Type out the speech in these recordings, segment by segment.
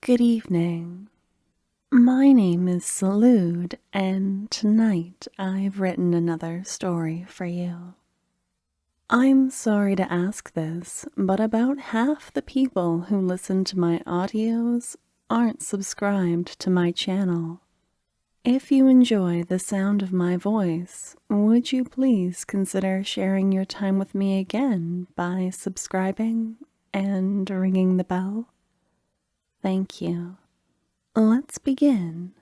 Good evening. My name is Salud, and tonight I've written another story for you. I'm sorry to ask this, but about half the people who listen to my audios aren't subscribed to my channel. If you enjoy the sound of my voice, would you please consider sharing your time with me again by subscribing and ringing the bell? Thank you. Let's begin.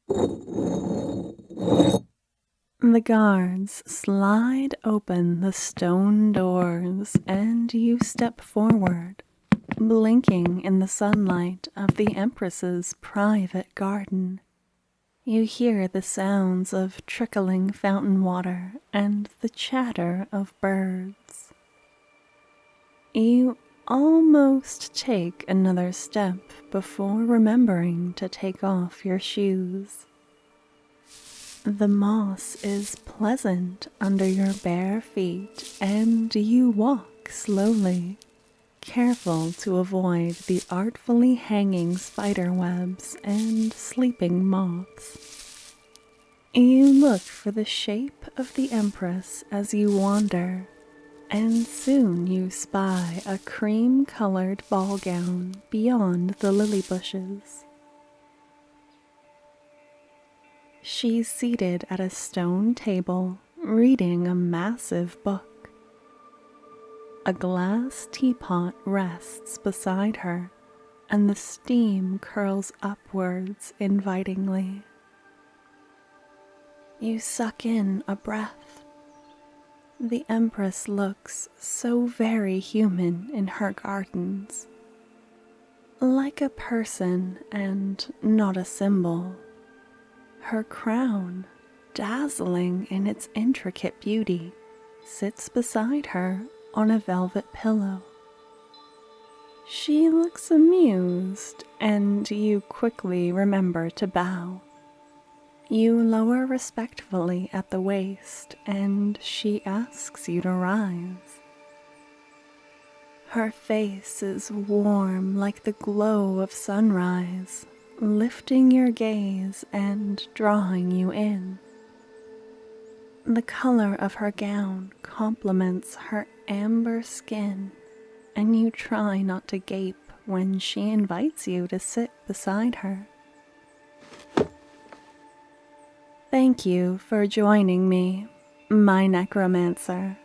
The guards slide open the stone doors and you step forward, blinking in the sunlight of the Empress's private garden. You hear the sounds of trickling fountain water and the chatter of birds. You almost take another step before remembering to take off your shoes. The moss is pleasant under your bare feet, and you walk slowly, careful to avoid the artfully hanging spiderwebs and sleeping moths. You look for the shape of the Empress as you wander, and soon you spy a cream-colored ball gown beyond the lily bushes. She's seated at a stone table, reading a massive book. A glass teapot rests beside her, and the steam curls upwards invitingly. You suck in a breath. The Empress looks so very human in her gardens, like a person and not a symbol. Her crown, dazzling in its intricate beauty, sits beside her on a velvet pillow. She looks amused, and you quickly remember to bow. You lower respectfully at the waist, and she asks you to rise. Her face is warm like the glow of sunrise, lifting your gaze and drawing you in. The color of her gown complements her amber skin, and you try not to gape when she invites you to sit beside her. Thank you for joining me, my Necromancer.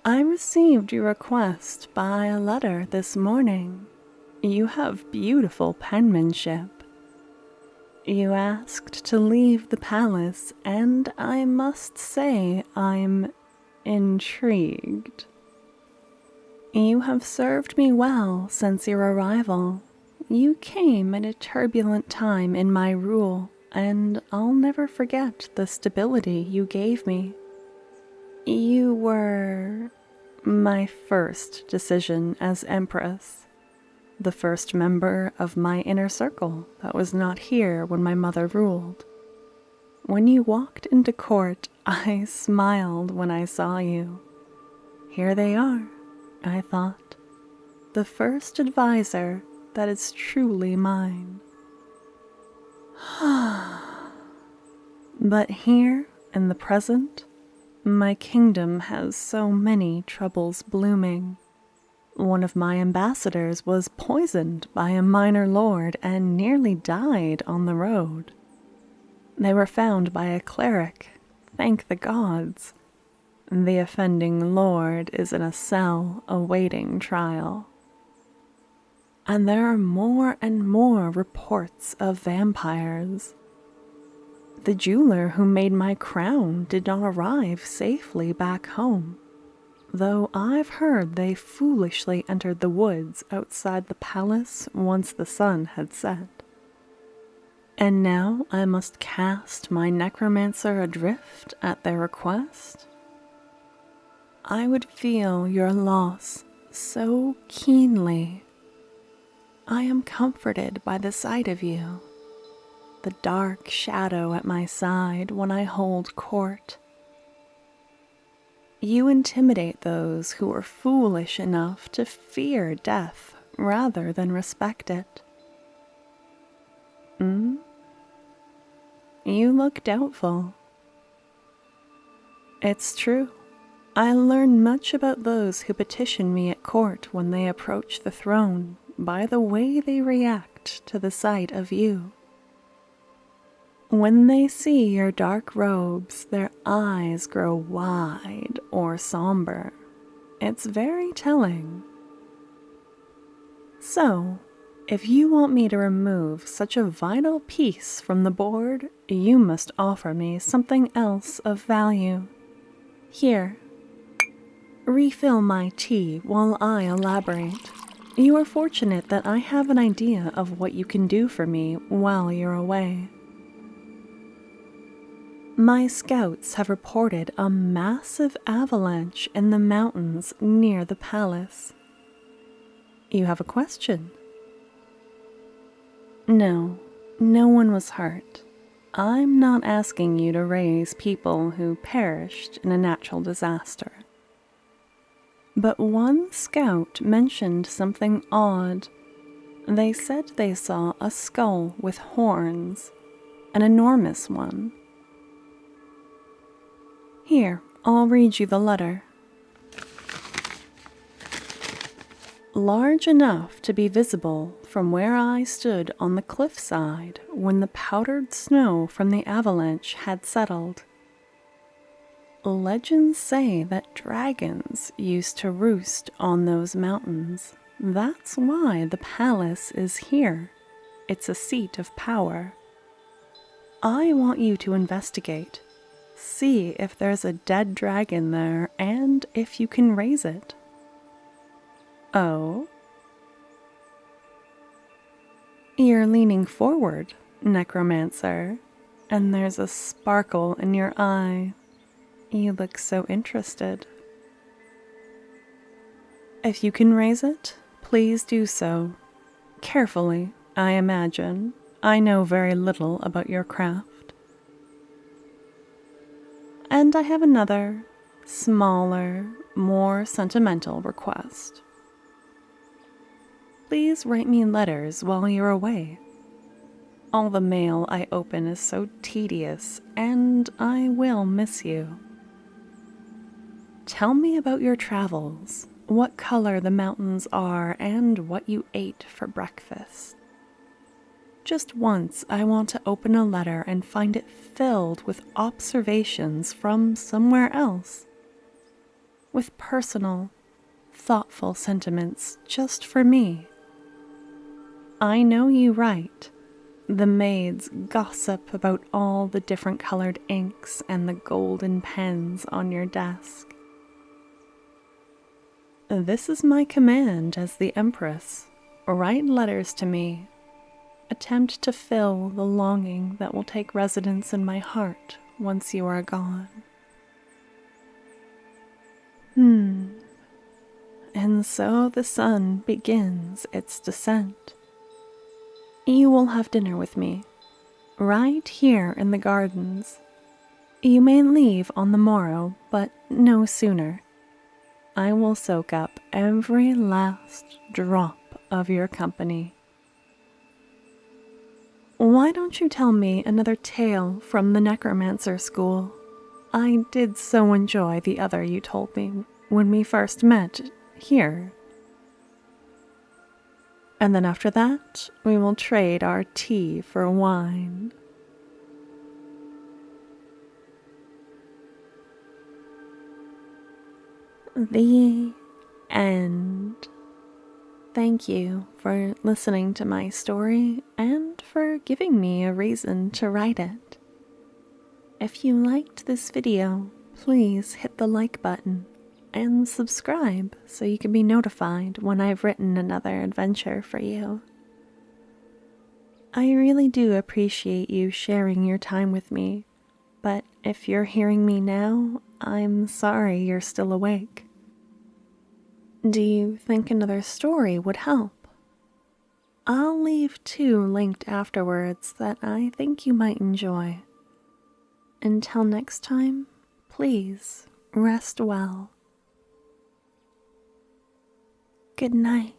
I received your request by a letter this morning. You have beautiful penmanship. You asked to leave the palace, and I must say I'm intrigued. You have served me well since your arrival. You came at a turbulent time in my rule, and I'll never forget the stability you gave me. You were my first decision as Empress, the first member of my inner circle that was not here when my mother ruled. When you walked into court, I smiled when I saw you. Here they are, I thought, the first advisor that is truly mine. But here, in the present, my kingdom has so many troubles blooming. One of my ambassadors was poisoned by a minor lord and nearly died on the road. They were found by a cleric, thank the gods. The offending lord is in a cell awaiting trial. And there are more and more reports of vampires. The jeweler who made my crown did not arrive safely back home, though I've heard they foolishly entered the woods outside the palace once the sun had set. And now I must cast my necromancer adrift at their request? I would feel your loss so keenly. I am comforted by the sight of you, the dark shadow at my side when I hold court. You intimidate those who are foolish enough to fear death rather than respect it. You look doubtful. It's true. I learn much about those who petition me at court when they approach the throne by the way they react to the sight of you. When they see your dark robes, their eyes grow wide or somber. It's very telling. So, if you want me to remove such a vital piece from the board, you must offer me something else of value. Here, refill my tea while I elaborate. You are fortunate that I have an idea of what you can do for me while you're away. My scouts have reported a massive avalanche in the mountains near the palace. You have a question? No, no one was hurt. I'm not asking you to raise people who perished in a natural disaster. But one scout mentioned something odd. They said they saw a skull with horns, an enormous one. Here, I'll read you the letter. Large enough to be visible from where I stood on the cliffside when the powdered snow from the avalanche had settled. Legends say that dragons used to roost on those mountains. That's why the palace is here. It's a seat of power. I want you to investigate. See if there's a dead dragon there and if you can raise it. Oh? You're leaning forward, Necromancer, and there's a sparkle in your eye. You look so interested. If you can raise it, please do so. Carefully, I imagine. I know very little about your craft. And I have another, smaller, more sentimental request. Please write me letters while you're away. All the mail I open is so tedious, and I will miss you. Tell me about your travels, what color the mountains are, and what you ate for breakfast. Just once, I want to open a letter and find it filled with observations from somewhere else, with personal, thoughtful sentiments just for me. I know you write. The maids gossip about all the different colored inks and the golden pens on your desk. This is my command as the Empress. Write letters to me. Attempt to fill the longing that will take residence in my heart once you are gone. And so the sun begins its descent. You will have dinner with me, right here in the gardens. You may leave on the morrow, but no sooner. I will soak up every last drop of your company. Why don't you tell me another tale from the Necromancer school? I did so enjoy the other you told me when we first met here. And then after that, we will trade our tea for wine. The end. Thank you for listening to my story and for giving me a reason to write it. If you liked this video, please hit the like button and subscribe so you can be notified when I've written another adventure for you. I really do appreciate you sharing your time with me, but if you're hearing me now, I'm sorry you're still awake. Do you think another story would help? I'll leave 2 linked afterwards that I think you might enjoy. Until next time, please rest well. Good night.